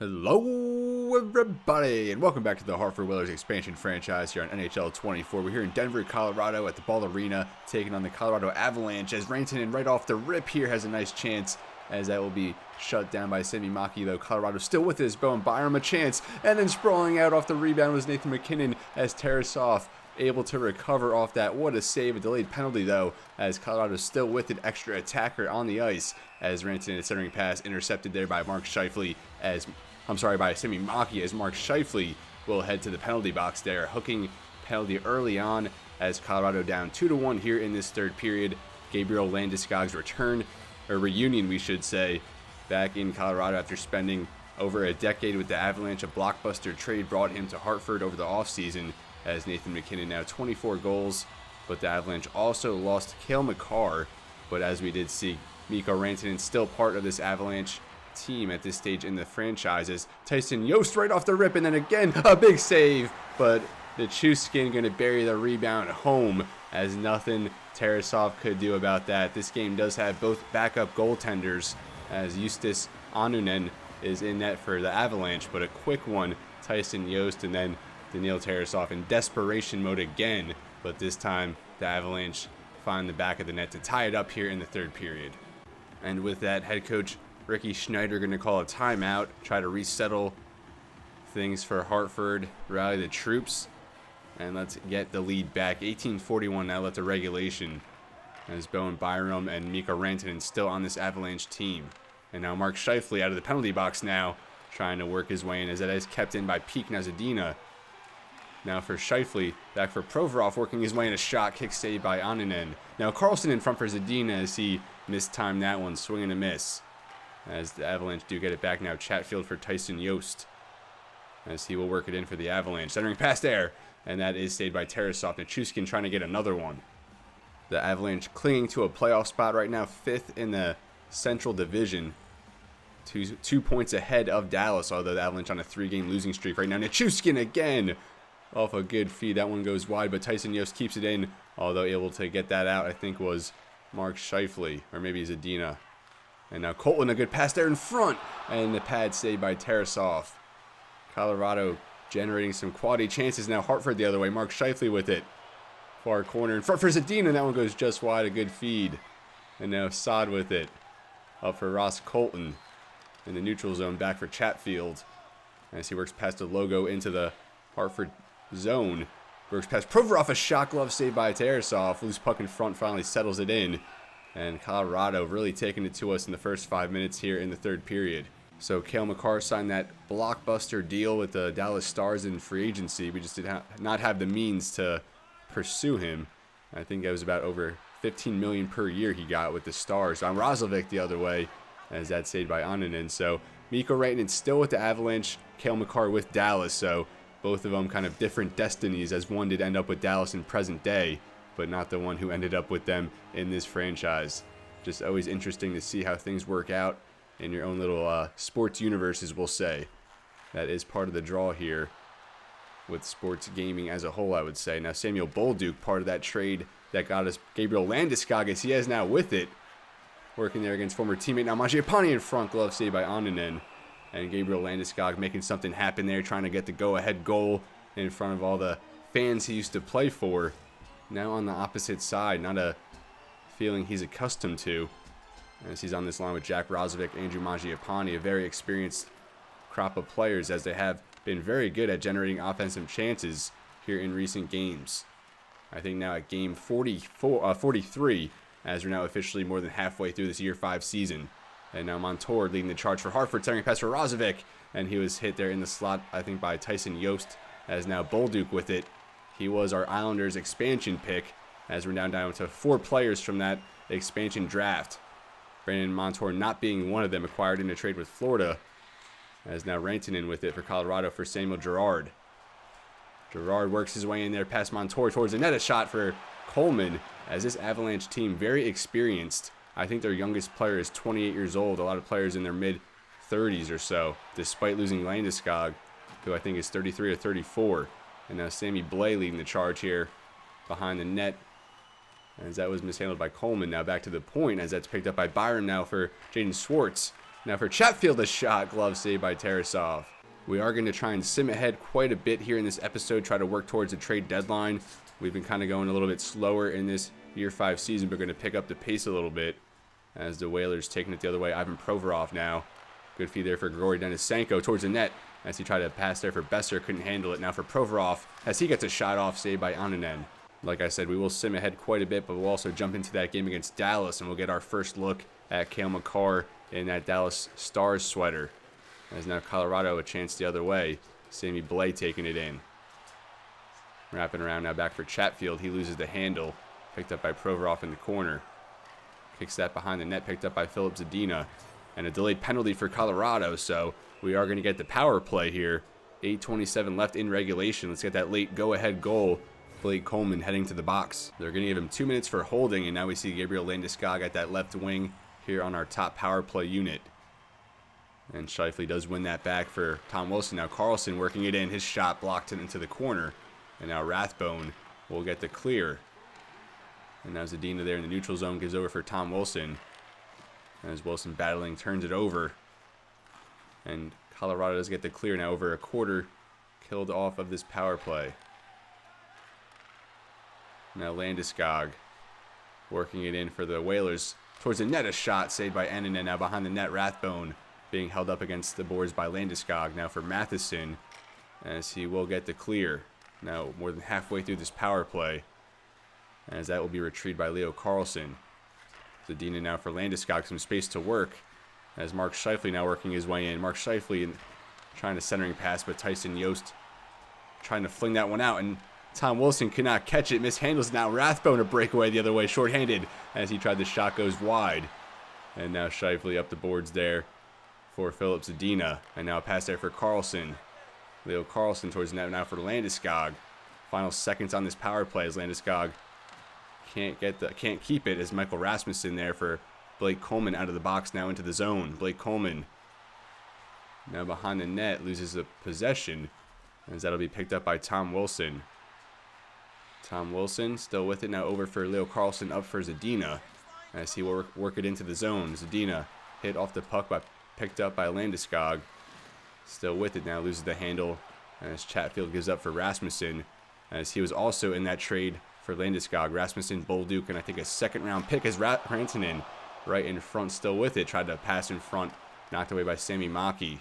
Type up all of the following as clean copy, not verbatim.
Hello, everybody, and welcome back to the Hartford Whalers expansion franchise here on NHL 24. We're here in Denver, Colorado at the Ball Arena, taking on the Colorado Avalanche, as Rantanen right off the rip here has a nice chance, as that will be shut down by Cale Makar, though Colorado still with his Bowen Byram a chance, and then sprawling out off the rebound was Nathan MacKinnon as Tarasov able to recover off that. What a save, a delayed penalty though, as Colorado still with an extra attacker on the ice, as Rantanen centering pass intercepted there by Mark Scheifele by Cale Makar, as Mark Scheifele will head to the penalty box there, hooking penalty early on as Colorado down 2-1 here in this third period. Gabriel Landeskog's reunion we should say, back in Colorado after spending over a decade with the Avalanche. A blockbuster trade brought him to Hartford over the offseason, as Nathan MacKinnon now 24 goals, but the Avalanche also lost Cale Makar, but as we did see, Mikko Rantanen still part of this Avalanche team at this stage in the franchise, as Tyson Jost right off the rip, and then again a big save, but the Chuskin going to bury the rebound home, as nothing Tarasov could do about that. This game does have both backup goaltenders, as Justus Annunen is in net for the Avalanche, but a quick one, Tyson Jost, and then Daniil Tarasov in desperation mode again, but this time the Avalanche find the back of the net to tie it up here in the third period. And with that, head coach Ricky Schneider going to call a timeout, try to resettle things for Hartford, rally the troops, and let's get the lead back. 18:41 now left the regulation, as Bowen Byram and Mikko Rantanen still on this Avalanche team. And now Mark Scheifele out of the penalty box now, trying to work his way in, as that is kept in by Peek Zadina. Now for Scheifele, back for Provorov, working his way in a shot, kick saved by Annunen. Now Carlson in front for Zadina as he mistimed that one, swing and a miss. As the Avalanche do get it back now, Chatfield for Tyson Jost, as he will work it in for the Avalanche. Centering pass there, and that is saved by Tarasov. Chuskin trying to get another one. The Avalanche clinging to a playoff spot right now, 5th in the Central Division. Two points ahead of Dallas, although the Avalanche on a 3-game losing streak right now. Chuskin again, off a good feed. That one goes wide, but Tyson Jost keeps it in, although able to get that out, I think, was Mark Scheifele, or maybe Zadina. And now Colton, a good pass there in front, and the pad saved by Tarasov. Colorado generating some quality chances. Now Hartford the other way. Mark Scheifele with it. Far corner in front for Zadina, and that one goes just wide, a good feed. And now Saad with it. Up for Ross Colton in the neutral zone, back for Chatfield, as he works past the logo into the Hartford zone. Works past Provorov, a shot glove saved by Tarasov. Loose puck in front, finally settles it in. And Colorado really taking it to us in the first 5 minutes here in the third period. So Cale Makar signed that blockbuster deal with the Dallas Stars in free agency. We just did not have the means to pursue him. I think it was about over $15 million per year he got with the Stars. On Roslovic the other way, as that's saved by Annunen. So Mikko Rantanen still with the Avalanche, Cale Makar with Dallas. So both of them kind of different destinies, as one did end up with Dallas in present day, but not the one who ended up with them in this franchise. Just always interesting to see how things work out in your own little sports universes, we'll say. That is part of the draw here with sports gaming as a whole, I would say. Now Samuel Bolduc, part of that trade that got us Gabriel Landeskog, as he has now with it, working there against former teammate now Mangiapane in front, glove saved by Annunen. And Gabriel Landeskog making something happen there, trying to get the go-ahead goal in front of all the fans he used to play for. Now on the opposite side, not a feeling he's accustomed to, as he's on this line with Jack Roslovic, Andrew Mangiapane, a very experienced crop of players, as they have been very good at generating offensive chances here in recent games. I think now at game 43, as we're now officially more than halfway through this Year 5 season. And now Montour leading the charge for Hartford, centering pass for Roslovic, and he was hit there in the slot, I think, by Tyson Jost, as now Bolduc with it. He was our Islanders expansion pick, as we're now down to 4 players from that expansion draft. Brandon Montour not being one of them, acquired in a trade with Florida, as now Rantanen with it for Colorado for Samuel Girard. Girard works his way in there past Montour towards the net, a shot for Coleman, as this Avalanche team, very experienced. I think their youngest player is 28 years old. A lot of players in their mid-30s or so, despite losing Landeskog, who I think is 33 or 34. And now Sammy Blais leading the charge here behind the net, as that was mishandled by Coleman. Now back to the point, as that's picked up by Byram now for Jaden Schwartz. Now for Chatfield, a shot, glove saved by Tarasov. We are going to try and sim ahead quite a bit here in this episode, try to work towards a trade deadline. We've been kind of going a little bit slower in this Year 5 season, but we're going to pick up the pace a little bit as the Whalers taking it the other way. Ivan Provorov now. Good feed there for Grigory Denisenko towards the net as he tried to pass there for Besser, couldn't handle it. Now for Provorov as he gets a shot off, saved by Annunen. Like I said, we will sim ahead quite a bit, but we'll also jump into that game against Dallas, and we'll get our first look at Cale Makar in that Dallas Stars sweater. As now Colorado a chance the other way. Sammy Blais taking it in. Wrapping around now back for Chatfield. He loses the handle. Picked up by Provorov in the corner. Kicks that behind the net, picked up by Filip Zadina. And a delayed penalty for Colorado, so we are going to get the power play here. 8:27 left in regulation. Let's get that late go-ahead goal. Blake Coleman heading to the box. They're going to give him 2 minutes for holding, and now we see Gabriel Landeskog at that left wing here on our top power play unit. And Scheifele does win that back for Tom Wilson. Now Carlson working it in. His shot blocked it into the corner. And now Rathbone will get the clear. And now Zadina there in the neutral zone gives over for Tom Wilson. As Wilson battling turns it over. And Colorado does get the clear now, over a quarter killed off of this power play. Now Landeskog working it in for the Whalers. Towards the net, a shot saved by Annunen. Now behind the net, Rathbone being held up against the boards by Landeskog. Now for Matheson, as he will get the clear. Now more than halfway through this power play, as that will be retrieved by Leo Carlson. Zadina now for Landeskog, some space to work, as Mark Scheifele now working his way in. Mark Scheifele trying to centering pass, but Tyson Jost trying to fling that one out, and Tom Wilson cannot catch it, mishandles. Now Rathbone a breakaway the other way, shorthanded, as he tried, the shot goes wide. And now Scheifele up the boards there for Filip Zadina, and now a pass there for Carlson. Leo Carlson towards the net now for Landeskog. Final seconds on this power play as Landeskog can't keep it, as Michael Rasmussen there for Blake Coleman out of the box now into the zone. Blake Coleman now behind the net loses the possession, as that'll be picked up by Tom Wilson. Tom Wilson still with it now, over for Leo Carlson, up for Zadina as he will work it into the zone. Zadina hit off the puck, but picked up by Landeskog. Still with it now, loses the handle as Chatfield gives up for Rasmussen, as he was also in that trade for Landeskog. Rasmussen, Bolduc, and I think a second-round pick as Rantanen right in front, still with it. Tried to pass in front, knocked away by Sami Maki.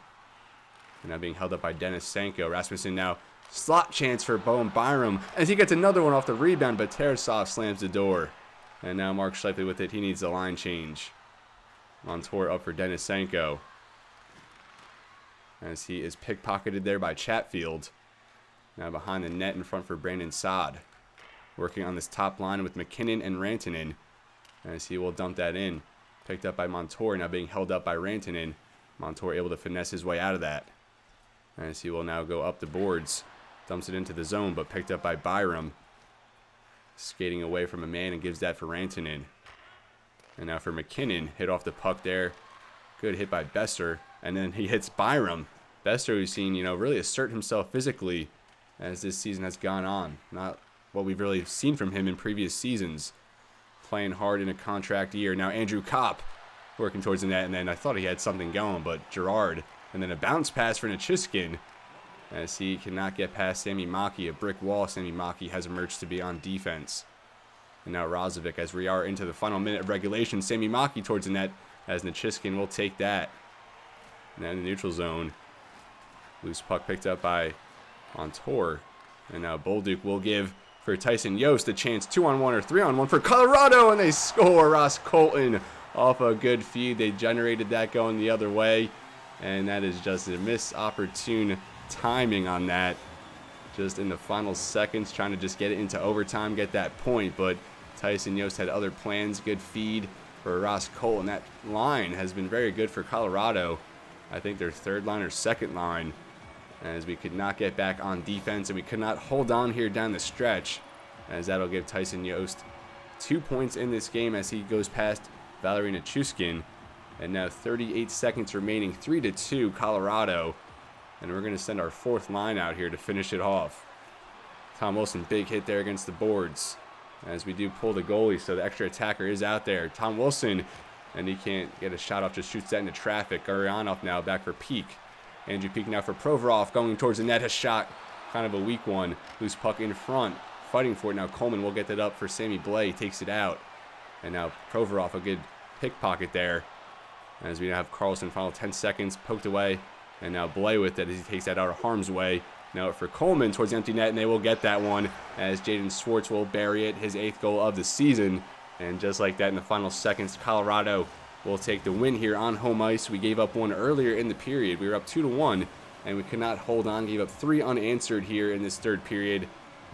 And now being held up by Denisenko. Rasmussen now slot chance for Bowen Byram as he gets another one off the rebound, but Tarasov slams the door. And now Mark Scheifele with it. He needs a line change. Montour up for Denisenko, as he is pickpocketed there by Chatfield. Now behind the net in front for Brandon Saad. Working on this top line with McKinnon and Rantanen, as he will dump that in. Picked up by Montour, now being held up by Rantanen. Montour able to finesse his way out of that, as he will now go up the boards. Dumps it into the zone, but picked up by Byram. Skating away from a man and gives that for Rantanen. And now for McKinnon, hit off the puck there. Good hit by Besser, and then he hits Byram. Besser, who's seen, really assert himself physically as this season has gone on. Not what we've really seen from him in previous seasons. Playing hard in a contract year. Now Andrew Kopp working towards the net, and then I thought he had something going, but Gerard. And then a bounce pass for Nichushkin, as he cannot get past Sami Maki. A brick wall Sami Maki has emerged to be on defense. And now Razovic, as we are into the final minute of regulation. Sami Maki towards the net, as Nichushkin will take that. Now in the neutral zone, loose puck picked up by Montour. And now Bolduc will give for Tyson Jost a chance, 2-on-1 or 3-on-1 for Colorado, and they score. Ross Colton off a good feed. They generated that going the other way, and that is just a missed opportune timing on that. Just in the final seconds, trying to just get it into overtime, get that point, but Tyson Jost had other plans. Good feed for Ross Colton. That line has been very good for Colorado. I think their third line or second line, as we could not get back on defense, and we could not hold on here down the stretch, as that'll give Tyson Jost 2 points in this game as he goes past Valeri Nichushkin. And now 38 seconds remaining, 3-2 Colorado, and we're going to send our fourth line out here to finish it off. Tom Wilson, big hit there against the boards, as we do pull the goalie, so the extra attacker is out there. Tom Wilson and he can't get a shot off, just shoots that into traffic. Gurianov now back for Peak. Andrew Peak now for Provorov, going towards the net, a shot, kind of a weak one. Loose puck in front, fighting for it. Now Coleman will get that up for Sammy Blais, takes it out. And now Provorov, a good pickpocket there. As we now have Carlson, final 10 seconds, poked away. And now Blais with it as he takes that out of harm's way. Now for Coleman towards the empty net, and they will get that one as Jaden Schwartz will bury it, his 8th goal of the season. And just like that in the final seconds, Colorado will take the win here on home ice. We gave up one earlier in the period. We were up 2-1, and we could not hold on. Gave up 3 unanswered here in this third period.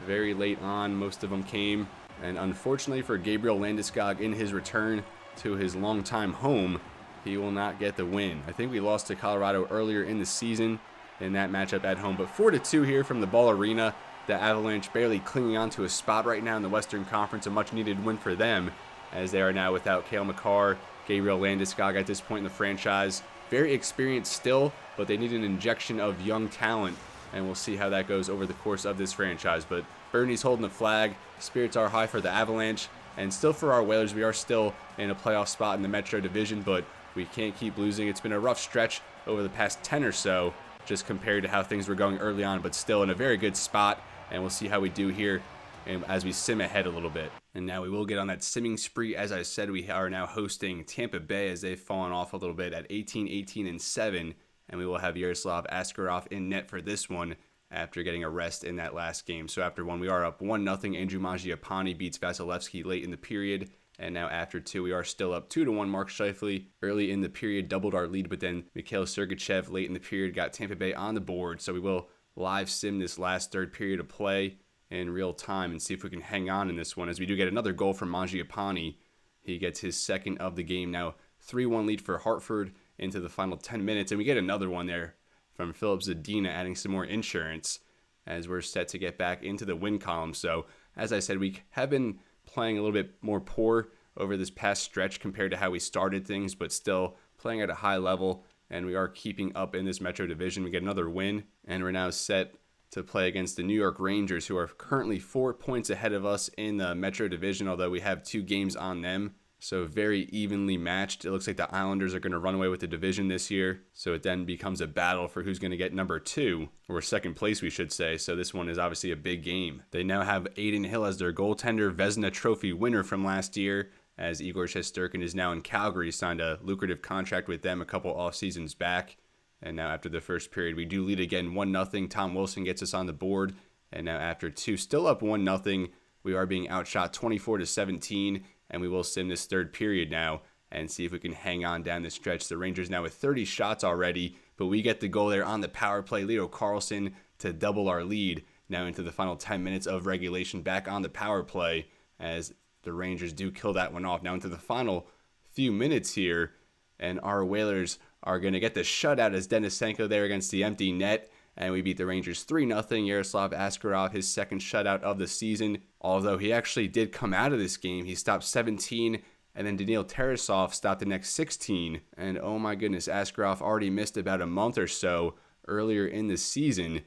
Very late on, most of them came. And unfortunately for Gabriel Landeskog in his return to his longtime home, he will not get the win. I think we lost to Colorado earlier in the season in that matchup at home. But 4-2 here from the Ball Arena. The Avalanche barely clinging on to a spot right now in the Western Conference. A much-needed win for them, as they are now without Cale Makar, Gabriel Landeskog at this point in the franchise. Very experienced still, but they need an injection of young talent, and we'll see how that goes over the course of this franchise. But Bernie's holding the flag. Spirits are high for the Avalanche, and still for our Whalers. We are still in a playoff spot in the Metro Division, but we can't keep losing. It's been a rough stretch over the past 10 or so, just compared to how things were going early on, but still in a very good spot. And we'll see how we do here as we sim ahead a little bit. And now we will get on that simming spree. As I said, we are now hosting Tampa Bay as they've fallen off a little bit at 18-18-7. And we will have Yaroslav Askarov in net for this one after getting a rest in that last game. So after one, we are up 1-0. Andrew Mangiapane beats Vasilevsky late in the period. And now after 2, we are still up 2-1. Mark Scheifele early in the period doubled our lead, but then Mikhail Sergachev late in the period got Tampa Bay on the board. So we will live sim this last third period of play in real time and see if we can hang on in this one, as we do get another goal from Mangiapane. He gets his second of the game. Now 3-1 lead for Hartford into the final 10 minutes, and we get another one there from Philip Zadina, adding some more insurance as we're set to get back into the win column. So as I said, we have been playing a little bit more poor over this past stretch compared to how we started things, but still playing at a high level, and we are keeping up in this Metro Division. We get another win, and we're now set to play against the New York Rangers, who are currently 4 points ahead of us in the Metro Division, although we have 2 games on them. So very evenly matched. It looks like the Islanders are going to run away with the division this year. So it then becomes a battle for who's going to get number 2, or second place, we should say. So this one is obviously a big game. They now have Aiden Hill as their goaltender, Vezina Trophy winner from last year, as Igor Shesterkin is now in Calgary, signed a lucrative contract with them a couple off seasons back. And now after the first period, we do lead again 1-0. Tom Wilson gets us on the board. And now after 2, still up 1-0. We are being outshot 24-17. And we will sim this third period now and see if we can hang on down the stretch. The Rangers now with 30 shots already, but we get the goal there on the power play. Leo Carlson to double our lead now into the final 10 minutes of regulation, back on the power play as the Rangers do kill that one off. Now into the final few minutes here, and our Whalers are going to get the shutout as Denisenko there against the empty net. And we beat the Rangers 3-0. Yaroslav Askarov, his second shutout of the season. Although he actually did come out of this game. He stopped 17, and then Daniil Tarasov stopped the next 16. And oh my goodness, Askarov already missed about a month or so earlier in the season.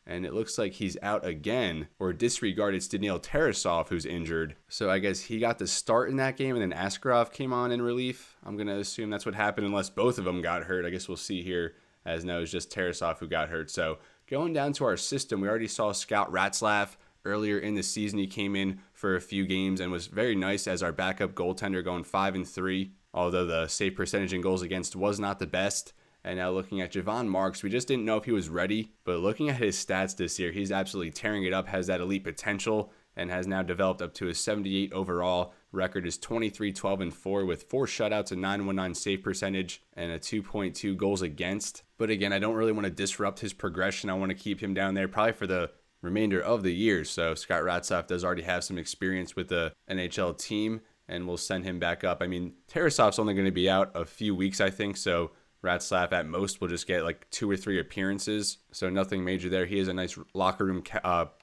And it looks like he's out again. Or disregard, it's Daniil Tarasov who's injured. So I guess he got the start in that game, and then Askarov came on in relief. I'm going to assume that's what happened unless both of them got hurt. I guess we'll see here, as now it's just Tarasov who got hurt. So going down to our system, we already saw Scout Ratzlaff earlier in the season. He came in for a few games and was very nice as our backup goaltender, going 5-3, although the save percentage and goals against was not the best. And now looking at Javon Marks, we just didn't know if he was ready, but looking at his stats this year, he's absolutely tearing it up, has that elite potential, and has now developed up to a 78 overall. Record is 23-12-4 with 4 shutouts, a 919 save percentage, and a 2.2 goals against. But again, I don't really want to disrupt his progression. I want to keep him down there probably for the remainder of the year. So Scott Ratzlaff does already have some experience with the NHL team, and we'll send him back up. I mean, Tarasov's only going to be out a few weeks, I think, so Ratzlaff at most will just get like 2 or 3 appearances. So nothing major there. He has a nice locker room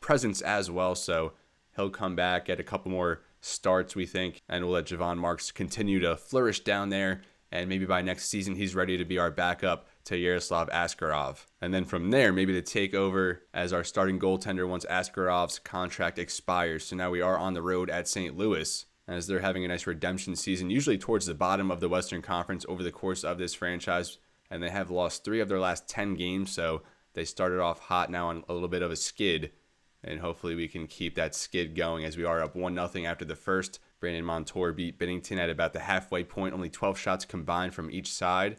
presence as well, so he'll come back, get a couple more starts, we think, and we'll let Javon Marks continue to flourish down there, and maybe by next season he's ready to be our backup to Yaroslav Askarov. And then from there, maybe to take over as our starting goaltender once Askarov's contract expires. So now we are on the road at St. Louis, as they're having a nice redemption season, usually towards the bottom of the Western Conference over the course of this franchise. And they have lost 3 of their last 10 games, so they started off hot now on a little bit of a skid. And hopefully we can keep that skid going as we are up 1-0 after the first. Brandon Montour beat Binnington at about the halfway point, only 12 shots combined from each side.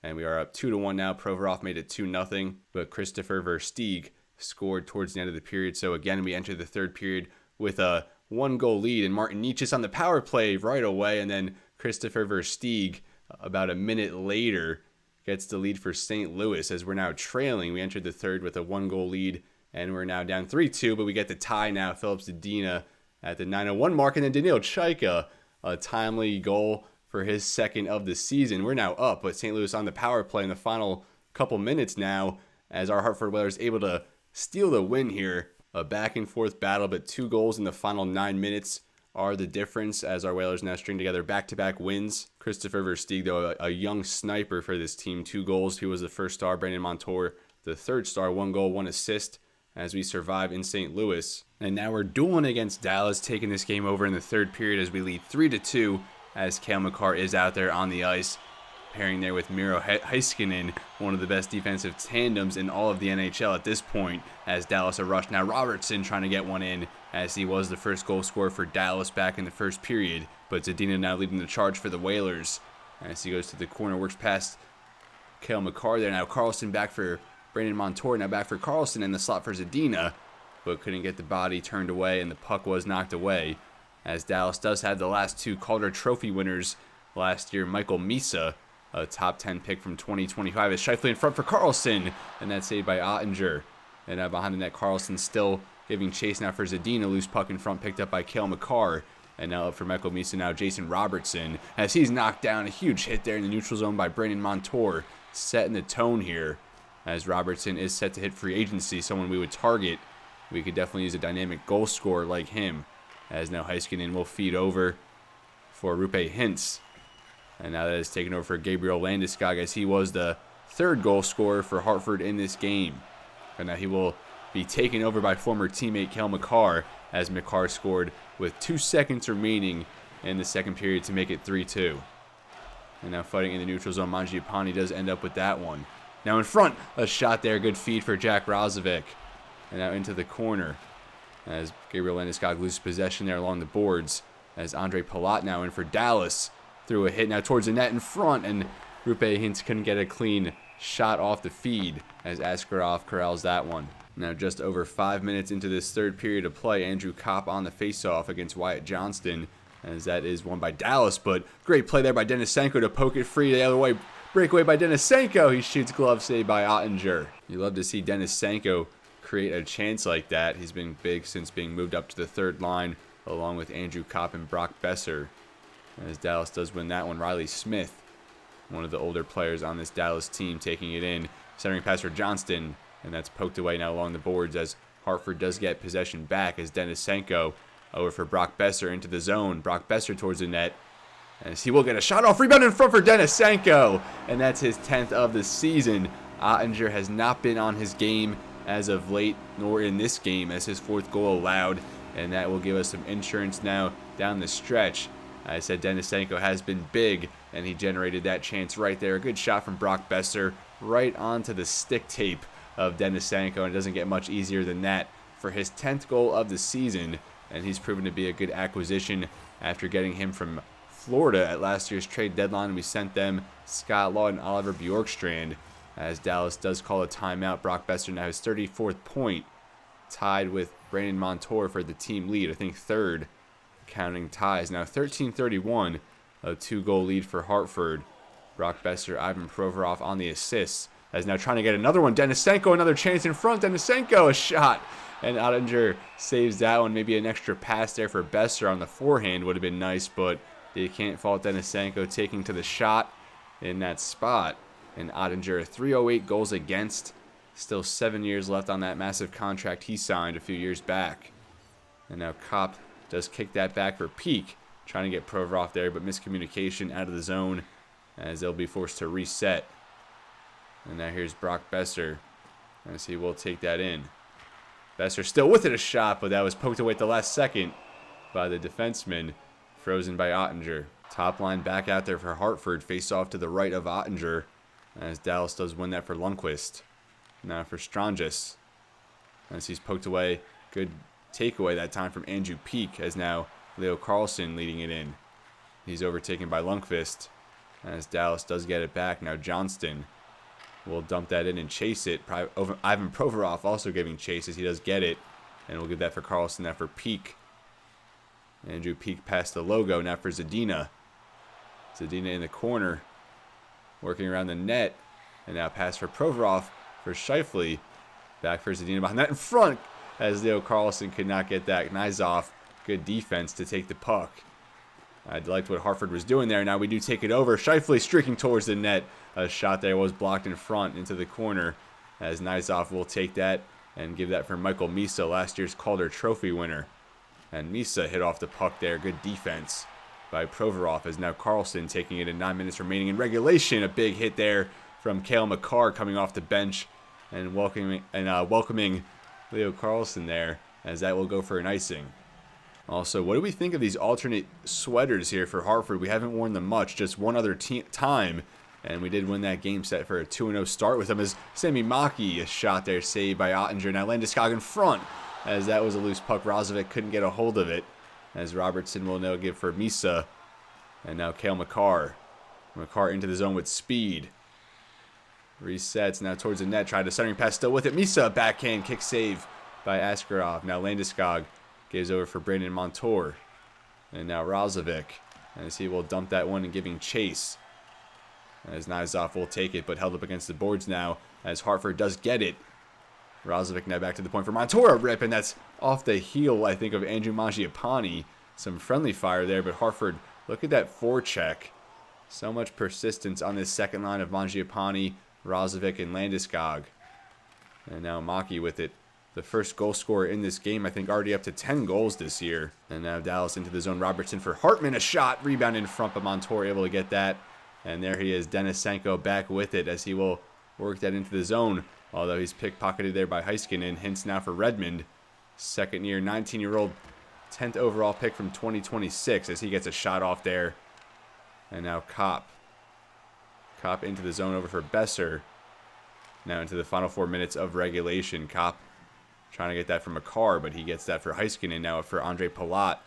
And we are up 2-1 now. Provorov made it 2-0, but Christopher Versteeg scored towards the end of the period. So again, we enter the third period with a 1-goal lead, and Martin Necas on the power play right away, and then Christopher Versteeg about a minute later gets the lead for St. Louis as we're now trailing. We entered the third with a 1-goal lead, and we're now down 3-2, but we get the tie now. Phillips Zadina at the 9:01 mark, and then Daniil Chaika, a timely goal for his second of the season. We're now up, but St. Louis on the power play in the final couple minutes now as our Hartford Whalers able to steal the win here. A back-and-forth battle, but 2 goals in the final 9 minutes are the difference as our Whalers now string together back-to-back wins. Christopher Versteeg, though, a young sniper for this team. 2 goals. He was the first star. Brandon Montour, the third star. 1 goal, 1 assist as we survive in St. Louis. And now we're dueling against Dallas, taking this game over in the third period as we lead 3-2 as Cale Makar is out there on the ice. Pairing there with Miro Heiskanen, one of the best defensive tandems in all of the NHL at this point, as Dallas a rush. Now Robertson trying to get one in, as he was the first goal scorer for Dallas back in the first period. But Zadina now leading the charge for the Whalers, as he goes to the corner, works past Cale Makar there. Now Carlson back for Brandon Montour, now back for Carlson in the slot for Zadina, but couldn't get the body turned away, and the puck was knocked away, as Dallas does have the last 2 Calder Trophy winners last year. Michael Misa, a top 10 pick from 2025, is Scheifele in front for Carlson, and that's saved by Ottinger. And now behind the net, Carlson still giving chase now for Zadina. Loose puck in front picked up by Cale Makar. And now up for Michael Misa now, Jason Robertson, as he's knocked down. A huge hit there in the neutral zone by Brandon Montour, setting the tone here, as Robertson is set to hit free agency, someone we would target. We could definitely use a dynamic goal scorer like him, as now Heiskanen will feed over for Rupe Hintz. And now that is taken over for Gabriel Landeskog, as he was the third goal scorer for Hartford in this game. And now he will be taken over by former teammate Cale Makar, as Makar scored with 2 seconds remaining in the second period to make it 3-2. And now fighting in the neutral zone, Mangiapane does end up with that one. Now in front, a shot there, good feed for Jack Rozovic. And now into the corner, as Gabriel Landeskog loses possession there along the boards, as Andre Palat now in for Dallas. Threw a hit now towards the net in front, and Rupe Hintz couldn't get a clean shot off the feed as Askarov corrals that one. Now just over 5 minutes into this third period of play, Andrew Kopp on the faceoff against Wyatt Johnston, as that is won by Dallas, but great play there by Denisenko to poke it free the other way. Breakaway by Denisenko. He shoots, glove save by Ottinger. You love to see Denisenko create a chance like that. He's been big since being moved up to the third line, along with Andrew Kopp and Brock Besser. As Dallas does win that one, Riley Smith, one of the older players on this Dallas team, taking it in. Centering pass for Johnston, and that's poked away now along the boards as Hartford does get possession back as Denisenko over for Brock Besser into the zone. Brock Besser towards the net, as he will get a shot off. Rebound in front for Denisenko, and that's his 10th of the season. Ottinger has not been on his game as of late, nor in this game, as his 4th goal allowed, and that will give us some insurance now down the stretch. I said Denisenko has been big, and he generated that chance right there. A good shot from Brock Besser right onto the stick tape of Denisenko, and it doesn't get much easier than that for his 10th goal of the season, and he's proven to be a good acquisition after getting him from Florida at last year's trade deadline. We sent them Scott Law and Oliver Bjorkstrand, as Dallas does call a timeout. Brock Besser now his 34th point, tied with Brandon Montour for the team lead, I think 3rd. Counting ties. Now 13-31, a 2-goal lead for Hartford. Brock Besser, Ivan Provorov on the assists, as now trying to get another one. Denisenko, another chance in front. Denisenko, a shot, and Ottinger saves that one. Maybe an extra pass there for Besser on the forehand would have been nice, but you can't fault Denisenko taking to the shot in that spot. And Ottinger, 308 goals against, still 7 years left on that massive contract he signed a few years back. And now Kopp does kick that back for Peak, trying to get Provorov there, but miscommunication out of the zone as they'll be forced to reset. And now here's Brock Besser, as he will take that in. Besser still with it, a shot, but that was poked away at the last second by the defenseman Frozen by Ottinger. Top line back out there for Hartford. Face off to the right of Ottinger, as Dallas does win that for Lundqvist. Now for Strangis, as he's poked away. Good takeaway that time from Andrew Peak, as now Leo Carlsson leading it in. He's overtaken by Lundqvist, as Dallas does get it back. Now Johnston will dump that in and chase it. Ivan Provorov also giving chase as he does get it. And we'll give that for Carlsson, that for Peak. Andrew Peak past the logo, now for Zadina. Zadina in the corner, working around the net. And now pass for Provorov for Scheifele. Back for Zadina behind that in front, as Leo Carlsson could not get that. Knyzhov, good defense to take the puck. I liked what Hartford was doing there. Now we do take it over. Scheifele streaking towards the net. A shot there was blocked in front into the corner, as Knyzhov will take that and give that for Michael Misa, last year's Calder Trophy winner. And Misa hit off the puck there. Good defense by Provorov, as now Carlsson taking it in 9 minutes remaining in regulation. A big hit there from Cale Makar coming off the bench and welcoming Leo Carlsson there, as that will go for an icing. Also, what do we think of these alternate sweaters here for Hartford? We haven't worn them much, just one other time, and we did win that game set for a 2-0 start with them, as Sami Maki, a shot there saved by Ottinger. Now Landeskog in front, as that was a loose puck. Razovic couldn't get a hold of it, as Robertson will now give for Misa. And now Cale Makar. Makar into the zone with speed. Resets now towards the net, tried a centering pass, still with it. Misa, backhand kick save by Askarov. Now Landeskog gives over for Brandon Montour. And now Razovic, as he will dump that one and giving chase. As Knyzhov will take it, but held up against the boards now, as Hartford does get it. Razovic now back to the point for Montour, a rip, and that's off the heel, I think, of Andrew Mangiapane. Some friendly fire there, but Hartford, look at that forecheck. So much persistence on this second line of Mangiapane, Razovic, and Landeskog. And now Maki with it. The first goal scorer in this game, I think, already up to 10 goals this year. And now Dallas into the zone. Robertson for Hartman, a shot, rebound in front, but Montour able to get that. And there he is, Denisenko back with it, as he will work that into the zone. Although he's pickpocketed there by Heiskanen. Hints now for Redmond. Second year, 19-year-old, 10th overall pick from 2026, as he gets a shot off there. And now Kopp. Kopp into the zone over for Besser. Now into the final 4 minutes of regulation. Kopp trying to get that from Makar, but he gets that for Heiskanen, now for Andre Palat.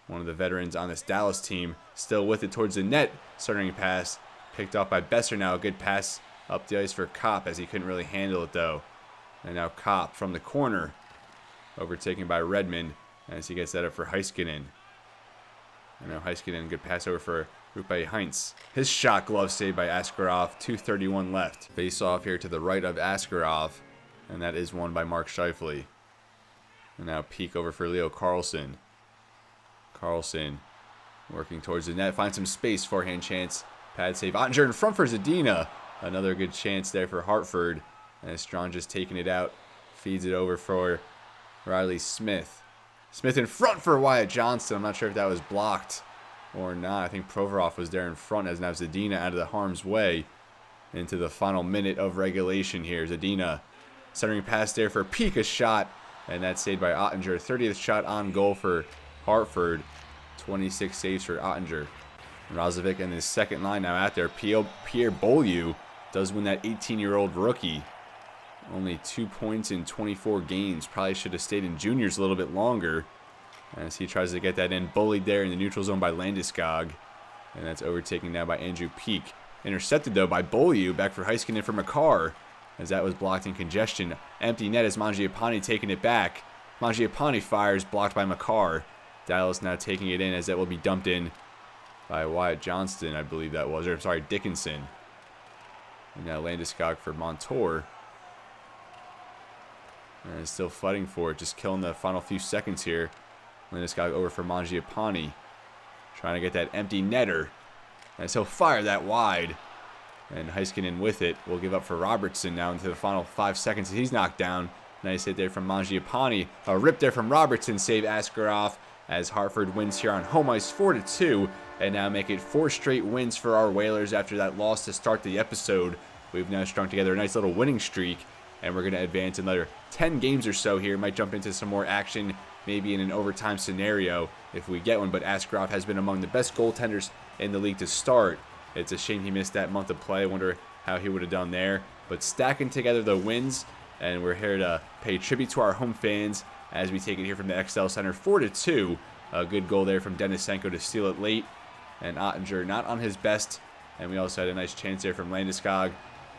One of the veterans on this Dallas team. Still with it towards the net. Centering pass picked off by Besser now. A good pass up the ice for Kopp, as he couldn't really handle it though. And now Kopp from the corner. Overtaken by Redmond, as he gets that up for Heiskanen. And now Heiskanen, good pass over for Rupe Heinz. His shot, glove saved by Askarov. 2:31 left. Face off here to the right of Askarov. And that is won by Mark Scheifele. And now Peak over for Leo Carlsson. Carlsson working towards the net. Finds some space. Forehand chance. Pad save. Ottinger in front for Zadina. Another good chance there for Hartford. And Strong just taking it out. Feeds it over for Riley Smith. Smith in front for Wyatt Johnston. I'm not sure if that was blocked or not. I think Provorov was there in front, as now Zadina out of the harm's way into the final minute of regulation here. Zadina centering pass there for Peak, a shot, and that's saved by Ottinger. 30th shot on goal for Hartford. 26 saves for Ottinger. Razovic and his second line now out there. Pierre Beaulieu does win that 18-year-old rookie. Only 2 points in 24 games. Probably should have stayed in juniors a little bit longer, as he tries to get that in. Bullied there in the neutral zone by Landeskog. And that's overtaken now by Andrew Peak. Intercepted, though, by Beaulieu. Back for Heiskanen for Makar, as that was blocked in congestion. Empty net as Mangiapane taking it back. Mangiapane fires, blocked by Makar. Dallas now taking it in, as that will be dumped in by Wyatt Johnston, I believe that was. Or, sorry, Dickinson. And now Landeskog for Montour. And is still fighting for it, just killing the final few seconds here. Landeskog over for Mangiapane. Trying to get that empty netter, as he'll fire that wide. And Heiskanen with it will give up for Robertson now into the final 5 seconds. He's knocked down. Nice hit there from Mangiapane. A rip there from Robertson. Save Askarov, as Hartford wins here on home ice 4-2. And now make it 4 straight wins for our Whalers after that loss to start the episode. We've now strung together a nice little winning streak, and we're going to advance another 10 games or so here. Might jump into some more action maybe in an overtime scenario if we get one. But Askarov has been among the best goaltenders in the league to start. It's a shame he missed that month of play. I wonder how he would have done there. But stacking together the wins, and we're here to pay tribute to our home fans as we take it here from the XL Center 4-2. A good goal there from Denisenko to steal it late. And Ottinger not on his best. And we also had a nice chance there from Landeskog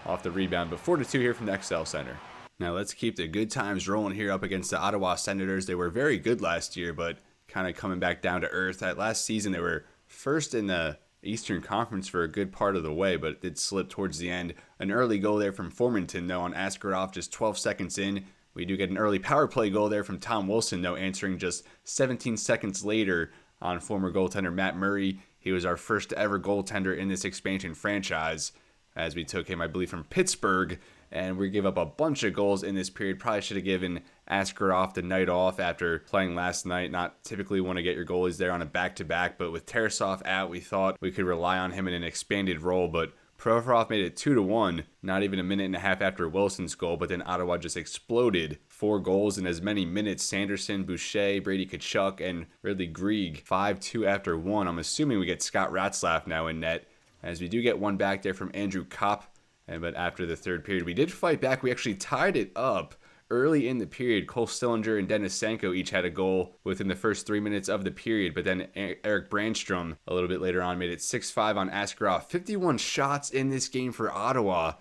off the rebound. But 4-2 here from the XL Center. Now let's keep the good times rolling here up against the Ottawa Senators. They were very good last year, but kind of coming back down to earth. That last season, they were first in the Eastern Conference for a good part of the way, but it did slip towards the end. An early goal there from Formanton, though, on Askarov just 12 seconds in. We do get an early power play goal there from Tom Wilson, though, answering just 17 seconds later on former goaltender Matt Murray. He was our first ever goaltender in this expansion franchise, as we took him, I believe, from Pittsburgh, and we gave up a bunch of goals in this period. Probably should have given Askarov the night off after playing last night. Not typically want to get your goalies there on a back-to-back, but with Tarasov out, we thought we could rely on him in an expanded role, but Provorov made it 2-1, not even a minute and a half after Wilson's goal, but then Ottawa just exploded. 4 goals in as many minutes. Sanderson, Boucher, Brady Tkachuk, and Ridley Greig. 5-2 after 1. I'm assuming we get Scott Ratzlaff now in net, as we do get one back there from Andrew Kopp. But after the third period, we did fight back. We actually tied it up early in the period. Cole Sillinger and Denisenko each had a goal within the first 3 minutes of the period. But then Eric Brandstrom, a little bit later on, made it 6-5 on Askarov. 51 shots in this game for Ottawa.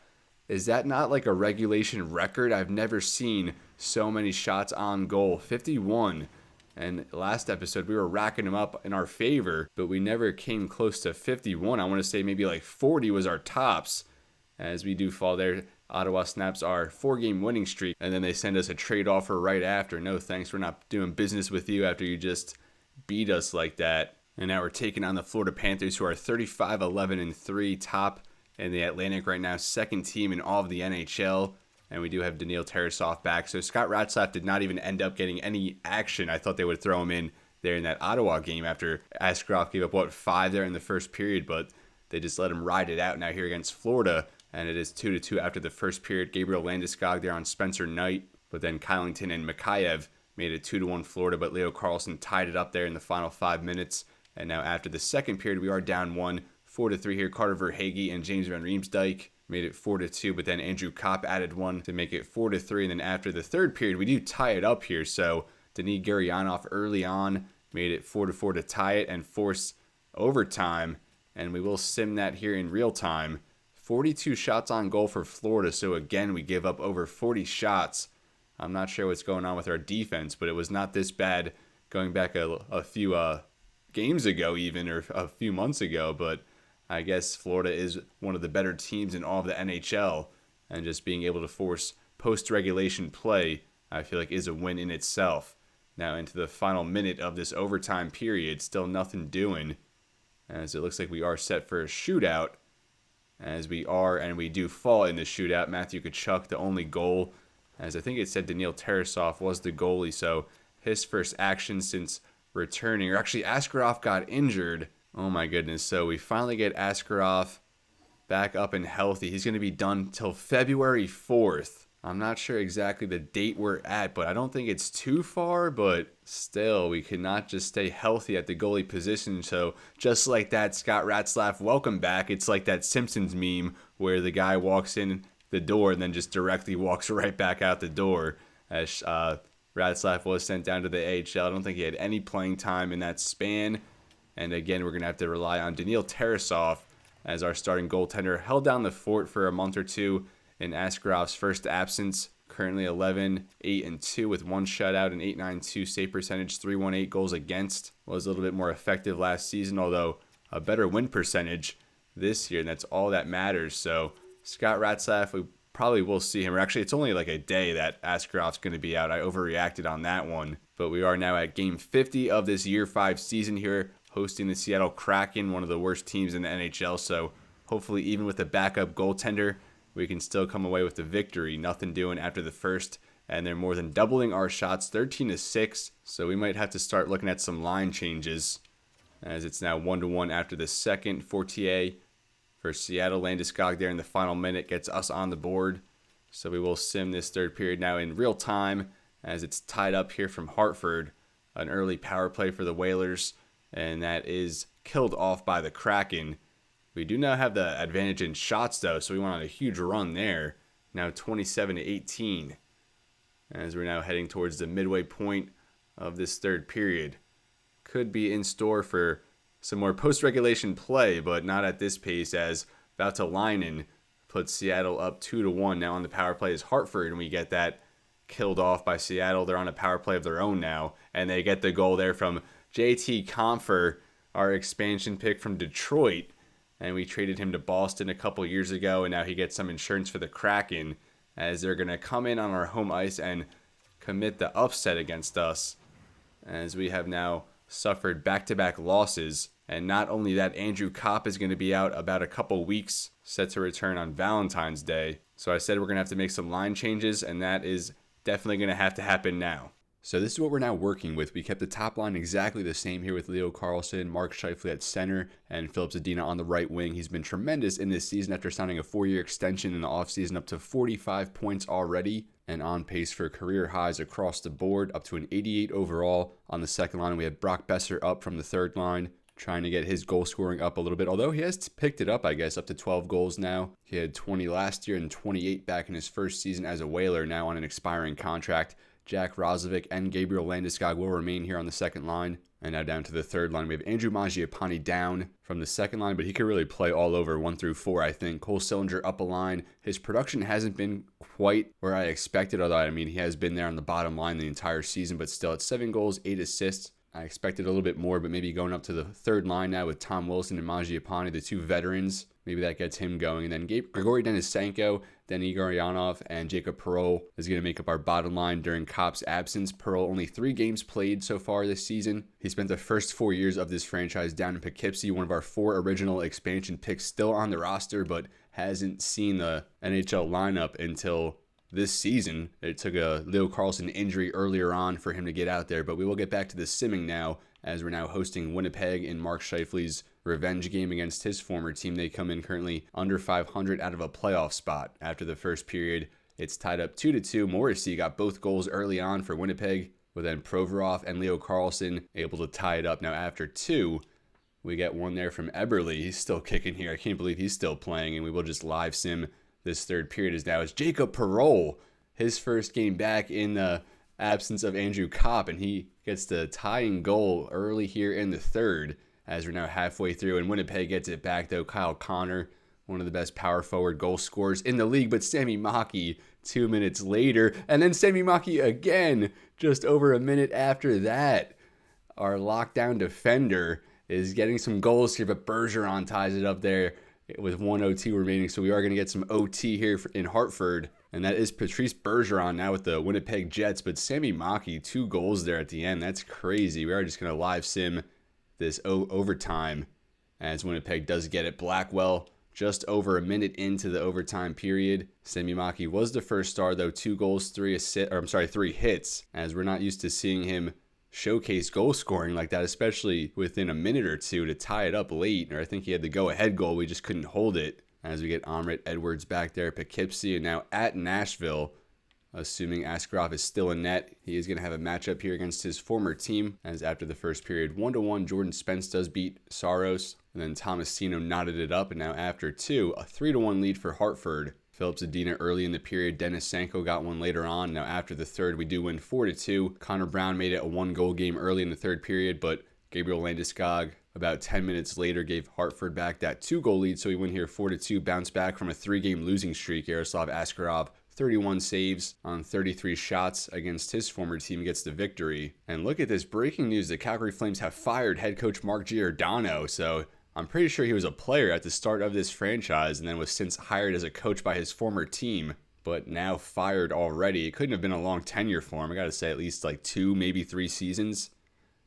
Is that not like a regulation record? I've never seen so many shots on goal. 51. And last episode, we were racking them up in our favor, but we never came close to 51. I want to say maybe like 40 was our tops. As we do fall there, Ottawa snaps our 4-game winning streak, and then they send us a trade offer right after. No thanks, we're not doing business with you after you just beat us like that. And now we're taking on the Florida Panthers, who are 35-11-3, top in the Atlantic right now, second team in all of the NHL. And we do have Daniil Tarasov back. So Scott Ratzlaff did not even end up getting any action. I thought they would throw him in there in that Ottawa game after Askarov gave up, 5 there in the first period, but they just let him ride it out now here against Florida. And it is 2-2 after the first period. Gabriel Landeskog there on Spencer Knight. But then Kylington and Mikheyev made it 2-1 Florida. But Leo Carlsson tied it up there in the final 5 minutes. And now after the second period, we are down 1. 4-3 here. Carter Verhaeghe and James Van Riemsdyk made it 4-2. But then Andrew Kopp added 1 to make it 4-3. And then after the third period, we do tie it up here. So Denis Gurianov early on made it 4-4 to tie it and force overtime. And we will sim that here in real time. 42 shots on goal for Florida, so again, we give up over 40 shots. I'm not sure what's going on with our defense, but it was not this bad going back a few games ago even, or a few months ago, but I guess Florida is one of the better teams in all of the NHL, and just being able to force post-regulation play, I feel like is a win in itself. Now into the final minute of this overtime period, still nothing doing, as it looks like we are set for a shootout. As we are, and we do fall in the shootout. Matthew Tkachuk, the only goal, as I think it said Daniil Tarasov was the goalie, so his first action since returning, or actually Askarov got injured. Oh my goodness, so we finally get Askarov back up and healthy. He's going to be done till February 4th. I'm not sure exactly the date we're at, but I don't think it's too far, but still, we cannot just stay healthy at the goalie position. So just like that, Scott Ratzlaff, welcome back. It's like that Simpsons meme where the guy walks in the door and then just directly walks right back out the door. As Ratzlaff was sent down to the AHL. I don't think he had any playing time in that span. And again, we're going to have to rely on Daniil Tarasov as our starting goaltender. Held down the fort for a month or two in Askarov's first absence. Currently 11-8-2 with 1 shutout and .892 save percentage, .318 goals against. Was a little bit more effective last season, although a better win percentage this year, and that's all that matters. So Scott Ratzlaff, we probably will see him. Or actually, it's only like a day that Askarov's going to be out. I overreacted on that one. But we are now at game 50 of this year 5 season here, hosting the Seattle Kraken, one of the worst teams in the NHL. So hopefully, even with a backup goaltender, we can still come away with the victory. Nothing doing after the first, and they're more than doubling our shots, 13-6. So we might have to start looking at some line changes, as it's now 1-1 after the second. Fortier for Seattle. Landeskog there in the final minute gets us on the board. So we will sim this third period now in real time, as it's tied up here from Hartford an early power play for the Whalers, and that is killed off by the Kraken. We do now have the advantage in shots, though, so we went on a huge run there. Now 27-18, as we're now heading towards the midway point of this third period. Could be in store for some more post-regulation play, but not at this pace, as Valtalainen puts Seattle up 2-1. Now on the power play is Hartford, and we get that killed off by Seattle. They're on a power play of their own now, and they get the goal there from JT Compher, our expansion pick from Detroit. And we traded him to Boston a couple years ago, and now he gets some insurance for the Kraken, as they're going to come in on our home ice and commit the upset against us, as we have now suffered back-to-back losses. And not only that, Andrew Kopp is going to be out about a couple weeks, set to return on Valentine's Day. So I said we're going to have to make some line changes, and that is definitely going to have to happen now. So this is what we're now working with. We kept the top line exactly the same here with Leo Carlsson, Mark Scheifele at center, and Filip Zadina on the right wing. He's been tremendous in this season after signing a 4-year extension in the offseason, up to 45 points already, and on pace for career highs across the board, up to an 88 overall. On the second line, we had Brock Boeser up from the third line, trying to get his goal scoring up a little bit, although he has picked it up, I guess, up to 12 goals now. He had 20 last year and 28 back in his first season as a Whaler, now on an expiring contract. Jack Roslovic and Gabriel Landeskog will remain here on the second line. And now down to the third line, we have Andrew Mangiapane down from the second line, but he could really play all over 1 through 4, I think. Cole Sillinger up a line. His production hasn't been quite where I expected, although, I mean, he has been there on the bottom line the entire season, but still at 7 goals, 8 assists. I expected a little bit more, but maybe going up to the third line now with Tom Wilson and Mangiapane, the two veterans. Maybe that gets him going. And then Grigory Denisenko, then Igor Yanov, and Jacob Perreault is going to make up our bottom line during Kopp's absence. Perreault only 3 games played so far this season. He spent the first 4 years of this franchise down in Poughkeepsie, one of our 4 original expansion picks, still on the roster, but hasn't seen the NHL lineup until this season. It took a Leo Carlsson injury earlier on for him to get out there, but we will get back to the simming now, as we're now hosting Winnipeg in Mark Scheifele's revenge game against his former team. They come in currently under 500 out of a playoff spot. After the first period, it's tied up 2-2. Morrissey got both goals early on for Winnipeg, but then Provorov and Leo Carlsson able to tie it up. Now after 2, we get one there from Eberle. He's still kicking here. I can't believe he's still playing, and we will just live sim this third period. Is now it's Jacob Perreault, his first game back in the absence of Andrew Kopp, and he gets the tying goal early here in the third, as we're now halfway through, and Winnipeg gets it back, though. Kyle Connor, one of the best power forward goal scorers in the league, but Sami Maki 2 minutes later, and then Sami Maki again just over a minute after that. Our lockdown defender is getting some goals here, but Bergeron ties it up there with 1 OT remaining, so we are going to get some OT here in Hartford, and that is Patrice Bergeron now with the Winnipeg Jets, but Sami Maki, 2 goals there at the end. That's crazy. We are just going to live sim this overtime, as Winnipeg does get it. Blackwell just over a minute into the overtime period. Sami Maki was the first star, though. 2 goals, 3 hits, as we're not used to seeing him showcase goal scoring like that, especially within a minute or two to tie it up late. Or I think he had the go-ahead goal. We just couldn't hold it, as we get Amrit Edwards back there at Poughkeepsie, and now at Nashville, assuming Askarov is still in net. He is going to have a matchup here against his former team, as after the first period, 1-1, Jordan Spence does beat Saros, and then Tomasino knotted it up, and now after 2, a 3-1 lead for Hartford. Filip Zadina early in the period. Denisenko got one later on. Now after the third, we do win 4-2. Connor Brown made it a 1-goal game early in the third period, but Gabriel Landeskog about 10 minutes later gave Hartford back that 2-goal lead, so we win here 4-2, bounce back from a 3-game losing streak. Yaroslav Askarov, 31 saves on 33 shots against his former team, gets the victory. And look at this breaking news. The Calgary Flames have fired head coach Mark Giordano, so I'm pretty sure he was a player at the start of this franchise and then was since hired as a coach by his former team, but now fired already. It couldn't have been a long tenure for him. I gotta say at least like 2, maybe 3 seasons,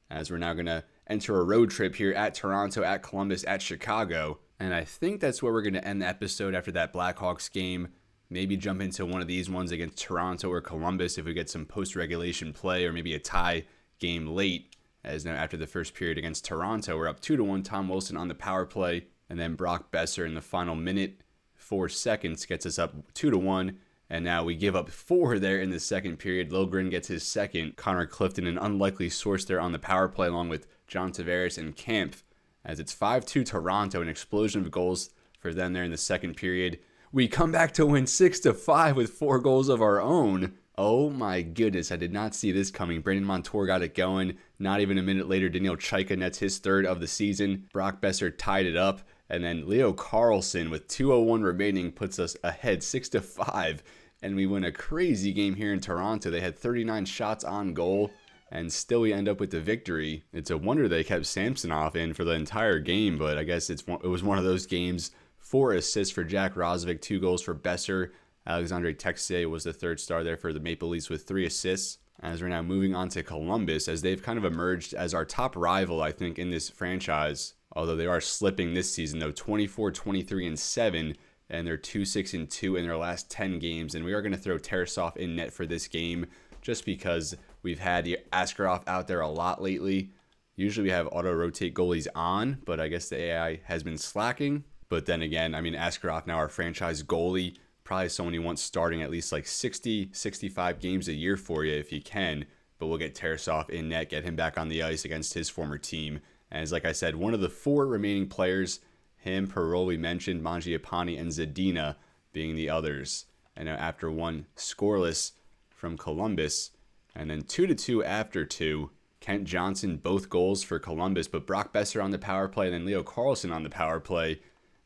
as we're now gonna enter a road trip here at Toronto, at Columbus, at Chicago. And I think that's where we're gonna end the episode after that Blackhawks game. Maybe jump into one of these ones against Toronto or Columbus if we get some post-regulation play, or maybe a tie game late. As now after the first period against Toronto, we're up 2-1. Tom Wilson on the power play, and then Brock Boeser in the final minute, 4 seconds, gets us up 2-1. And now we give up 4 there in the second period. Lilgren gets his second. Connor Clifton, an unlikely source there on the power play, along with John Tavares and Kampf. As it's 5-2 Toronto, an explosion of goals for them there in the second period. We come back to win 6-5 with 4 goals of our own. Oh my goodness, I did not see this coming. Brandon Montour got it going. Not even a minute later, Daniil Chaika nets his third of the season. Brock Besser tied it up. And then Leo Carlsson with 2:01 remaining puts us ahead 6-5. And we win a crazy game here in Toronto. They had 39 shots on goal. And still we end up with the victory. It's a wonder they kept Samsonov in for the entire game. But I guess it was one of those games. 4 assists for Jack Roslovic, 2 goals for Besser. Alexandre Texier was the third star there for the Maple Leafs with 3 assists. As we're now moving on to Columbus, as they've kind of emerged as our top rival, I think, in this franchise. Although they are slipping this season, though, 24-23-7, and they're 2-6-2 in their last 10 games. And we are going to throw Tarasov in net for this game, just because we've had Askarov out there a lot lately. Usually we have auto-rotate goalies on, but I guess the AI has been slacking. But then again, I mean, Askarov now our franchise goalie. Probably someone you want starting at least like 60, 65 games a year for you if you can. But we'll get Tarasov in net, get him back on the ice against his former team. As like I said, one of the 4 remaining players, him, Perreault, we mentioned, Mangiapane, and Zadina being the others. And now after 1 scoreless from Columbus, and then 2-2 after 2. Kent Johnson, both goals for Columbus, but Brock Besser on the power play, and then Leo Carlsson on the power play.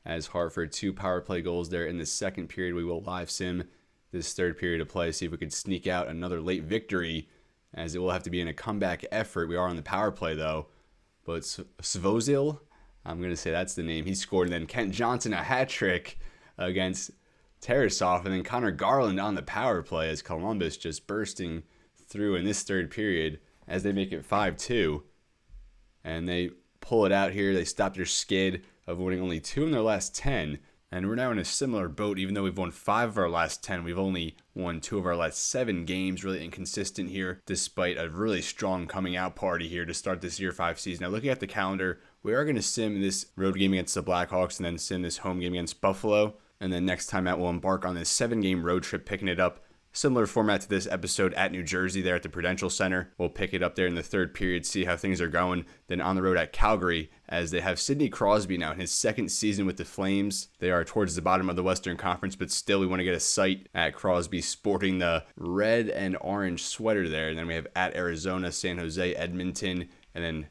As Hartford, 2 power play goals there in the second period. We will live sim this third period of play, see if we could sneak out another late victory, as it will have to be in a comeback effort. We are on the power play, though. But Svozil, I'm going to say that's the name. He scored, and then Kent Johnson, a hat trick against Tarasov, and then Connor Garland on the power play as Columbus just bursting through in this third period as they make it 5-2. And they pull it out here. They stop their skid of winning only 2 in their last 10. And we're now in a similar boat. Even though we've won 5 of our last 10, we've only won 2 of our last 7 games. Really inconsistent here, despite a really strong coming out party here to start this Year 5 season. Now, looking at the calendar, we are going to sim this road game against the Blackhawks and then sim this home game against Buffalo. And then next time out, we'll embark on this 7-game road trip, picking it up. Similar format to this episode at New Jersey there at the Prudential Center. We'll pick it up there in the third period, see how things are going. Then on the road at Calgary, as they have Sidney Crosby now in his second season with the Flames. They are towards the bottom of the Western Conference, but still we want to get a sight at Crosby sporting the red and orange sweater there. And then we have at Arizona, San Jose, Edmonton, and then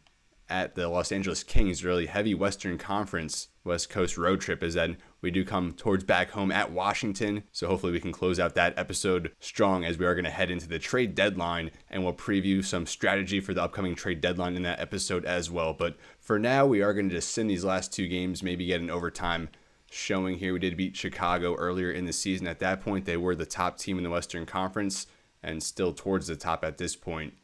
at the Los Angeles Kings. Really heavy Western Conference West Coast road trip, as then we do come towards back home at Washington. So hopefully we can close out that episode strong, as we are going to head into the trade deadline, and we'll preview some strategy for the upcoming trade deadline in that episode as well. But for now, we are going to just sim these last 2 games, maybe get an overtime showing here. We did beat Chicago earlier in the season. At that point, they were the top team in the Western Conference and still towards the top at this point.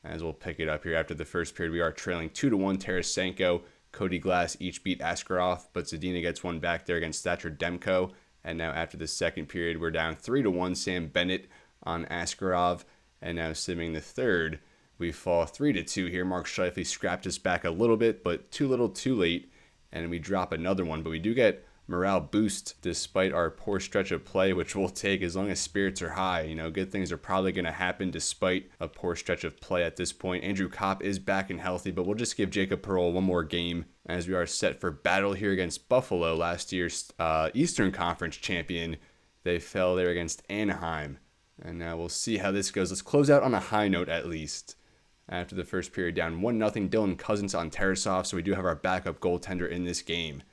As we'll pick it up here after the first period, we are trailing 2-1. Tarasenko, Cody Glass each beat Askarov, but Zadina gets one back there against Thatcher Demko. And now after the second period, we're down 3-1. Sam Bennett on Askarov. And now simming the third, we fall 3-2 here. Mark Scheifele scrapped us back a little bit, but too little too late. And we drop another one, but we do get morale boost despite our poor stretch of play, which we'll take as long as spirits are high. You know, good things are probably going to happen despite a poor stretch of play at this point. Andrew Kopp is back and healthy, but we'll just give Jacob Perreault one more game as we are set for battle here against Buffalo, last year's Eastern Conference champion. They fell there against Anaheim. And now we'll see how this goes. Let's close out on a high note at least. After the first period, down 1-0, Dylan Cousins on Tarasov, so we do have our backup goaltender in this game.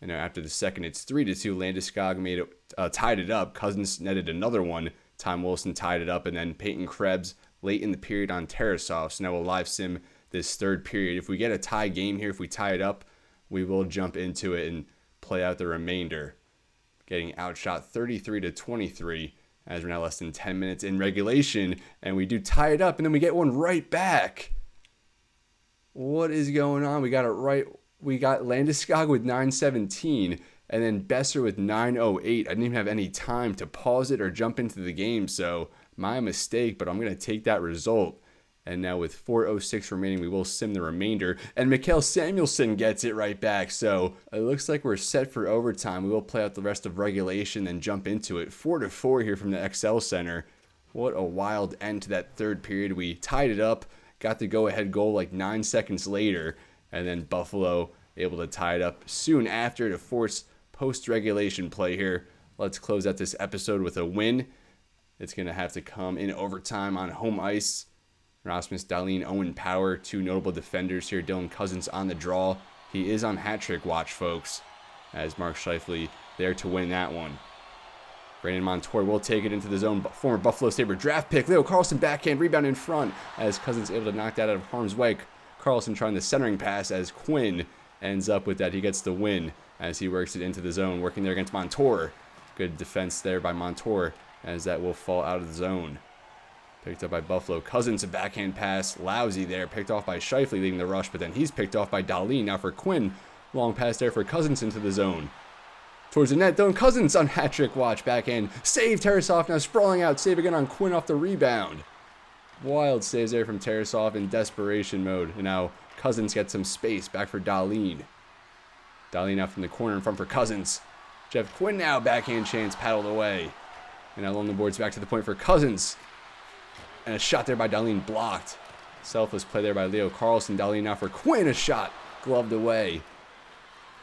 And now after the second, it's 3-2. Landeskog tied it up. Cousins netted another one. Tom Wilson tied it up. And then Peyton Krebs late in the period on Tarasov. So now we'll live sim this third period. If we get a tie game here, if we tie it up, we will jump into it and play out the remainder. Getting outshot 33-23 as we're now less than 10 minutes in regulation. And we do tie it up, and then we get one right back. What is going on? We got it right. We got Landeskog with 9:17 and then Besser with 9:08. I didn't even have any time to pause it or jump into the game, so my mistake, but I'm going to take that result. And now with 4:06 remaining, we will sim the remainder. And Mikael Samuelsson gets it right back. So it looks like we're set for overtime. We will play out the rest of regulation and jump into it. 4-4 here from the XL Center. What a wild end to that third period. We tied it up, got the go-ahead goal like 9 seconds later. And then Buffalo able to tie it up soon after to force post-regulation play here. Let's close out this episode with a win. It's going to have to come in overtime on home ice. Rasmus Dahlin, Owen Power, two notable defenders here. Dylan Cousins on the draw. He is on hat-trick watch, folks, as Mark Scheifele there to win that one. Brandon Montour will take it into the zone. Former Buffalo Sabre draft pick. Leo Carlsson backhand rebound in front as Cousins able to knock that out of harm's way. Carlsson trying the centering pass as Quinn ends up with that. He gets the win as he works it into the zone, working there against Montour. Good defense there by Montour as that will fall out of the zone. Picked up by Buffalo. Cousins, a backhand pass. Lousy there. Picked off by Scheifele leading the rush, but then he's picked off by Dahlin. Now for Quinn. Long pass there for Cousins into the zone. Towards the net, Dylan Cousins on hat-trick watch. Backhand. Save Tarasov now sprawling out. Save again on Quinn off the rebound. Wild saves there from Tarasov in desperation mode. And now Cousins gets some space. Back for Dahlin. Dahlin out from the corner in front for Cousins. Jeff Quinn now. Backhand chance paddled away. And now along the boards back to the point for Cousins. And a shot there by Dahlin blocked. Selfless play there by Leo Carlsson. Dahlin now for Quinn. A shot gloved away.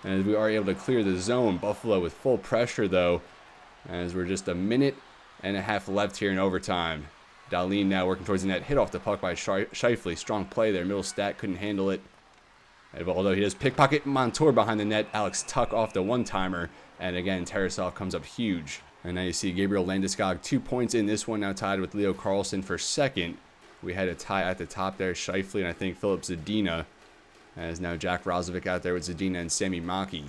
And as we are able to clear the zone, Buffalo with full pressure though, as we're just a minute and a half left here in overtime. Dahlin now working towards the net. Hit off the puck by Scheifele. Strong play there. Middle stat couldn't handle it. Although he does pickpocket Montour behind the net. Alex Tuck off the one-timer. And again, Tarasov comes up huge. And now you see Gabriel Landeskog 2 points in this one, now tied with Leo Carlsson for second. We had a tie at the top there, Scheifele and I think Filip Zadina. As now Jack Roslovic out there with Zadina and Sami Maki.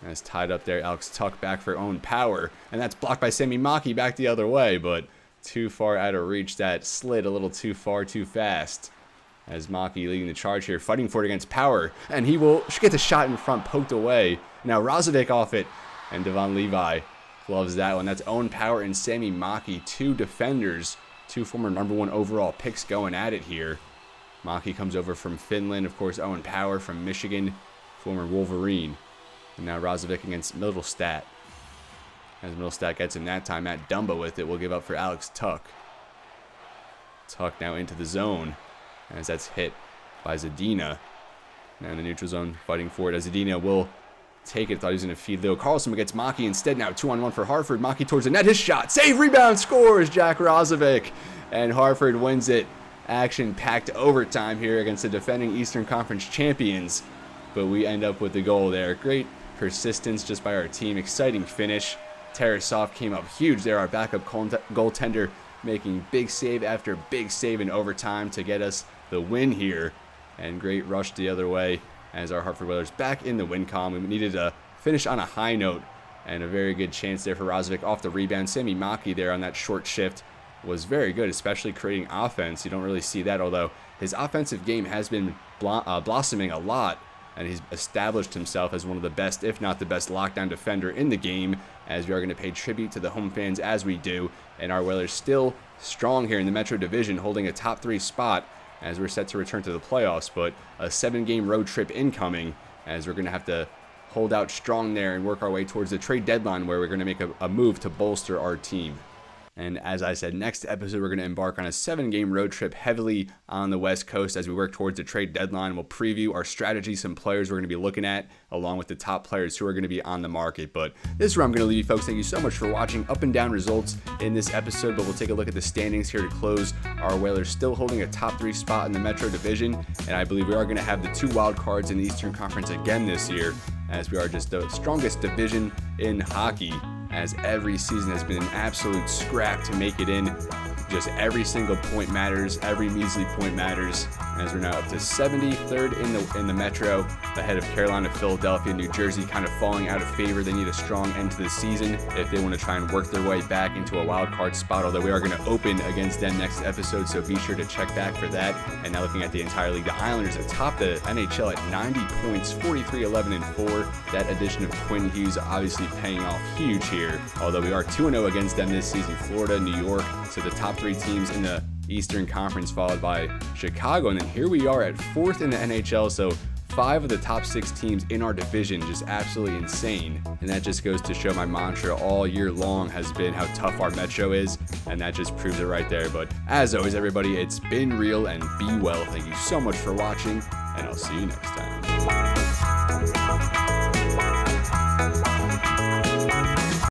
As tied up there, Alex Tuck back for Owen Power. And that's blocked by Sami Maki back the other way, but too far out of reach. That slid a little too far, too fast. As Maki leading the charge here, fighting for it against Power. And he will get the shot in front, poked away. Now Roslovic off it, and Devon Levi loves that one. That's Owen Power and Sami Maki, two defenders, two former #1 overall picks going at it here. Maki comes over from Finland, of course. Owen Power from Michigan, former Wolverine. And now Roslovic against Middlestat. As Middlestat gets him that time, Matt Dumba with it will give up for Alex Tuck. Tuck now into the zone as that's hit by Zadina. Now in the neutral zone fighting for it as Zadina will take it. Thought he was going to feed Leo Carlsson against Maki instead. Now 2-on-1 for Hartford. Maki towards the net. His shot. Save, rebound, scores. Jack Roslovic. And Hartford wins it. Action-packed overtime here against the defending Eastern Conference champions. But we end up with the goal there. Great persistence just by our team. Exciting finish. Tarasov came up huge there. Our backup goaltender making big save after big save in overtime to get us the win here. And great rush the other way as our Hartford Whalers back in the win column. We needed to finish on a high note, and a very good chance there for Roslovic off the rebound. Sami Maki there on that short shift was very good, especially creating offense. You don't really see that, although his offensive game has been blossoming a lot, and he's established himself as one of the best, if not the best, lockdown defender in the game, as we are going to pay tribute to the home fans as we do. And our Whalers still strong here in the Metro Division, holding a top 3 spot as we're set to return to the playoffs, but a 7-game road trip incoming, as we're going to have to hold out strong there and work our way towards the trade deadline, where we're going to make a move to bolster our team. And as I said, next episode, we're going to embark on a 7-game road trip heavily on the West Coast as we work towards the trade deadline. We'll preview our strategy, some players we're going to be looking at, along with the top players who are going to be on the market. But this is where I'm going to leave you, folks. Thank you so much for watching. Up and down results in this episode, but we'll take a look at the standings here to close. Our Whalers still holding a top 3 spot in the Metro Division, and I believe we are going to have the 2 wild cards in the Eastern Conference again this year, as we are just the strongest division in hockey, as every season has been an absolute scrap to make it in. Just every single point matters, every measly point matters, as we're now up to 73rd in the Metro, ahead of Carolina, Philadelphia, New Jersey, kind of falling out of favor. They need a strong end to the season if they want to try and work their way back into a wild card spot, although we are going to open against them next episode, so be sure to check back for that. And now looking at the entire league, the Islanders atop the NHL at 90 points, 43-11-4. That addition of Quinn Hughes obviously paying off huge here, although we are 2-0 against them this season. Florida, New York, so the top 3 teams in the Eastern Conference, followed by Chicago. And then here we are at 4th in the NHL. So 5 of the top 6 teams in our division, just absolutely insane. And that just goes to show my mantra all year long has been how tough our Metro is, and that just proves it right there. But as always, everybody, it's been real, and be well. Thank you so much for watching, and I'll see you next time.